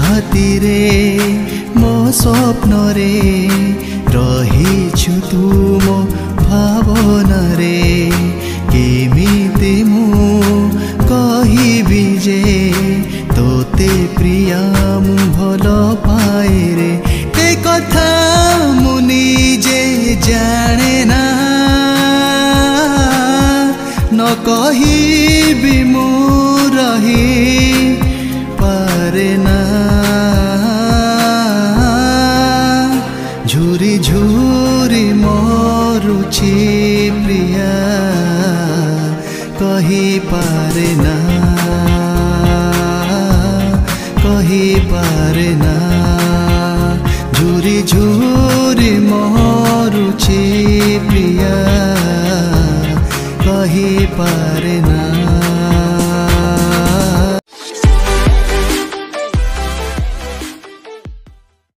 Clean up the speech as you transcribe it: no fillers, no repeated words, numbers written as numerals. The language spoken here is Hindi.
रातिरे मो स्वप्न रे रहिछु तू मो भावन रे केमिति मु कहिबि जे तोते प्रिया मु भल पाए रे ते कथा मु निजे जाने ना न कहिबि मु रही पारे ना झुरी झुरी मरुछि प्रिया कही पारे ना कही पारे ना झुरी झुरी मरुछि प्रिया कही पारे ना।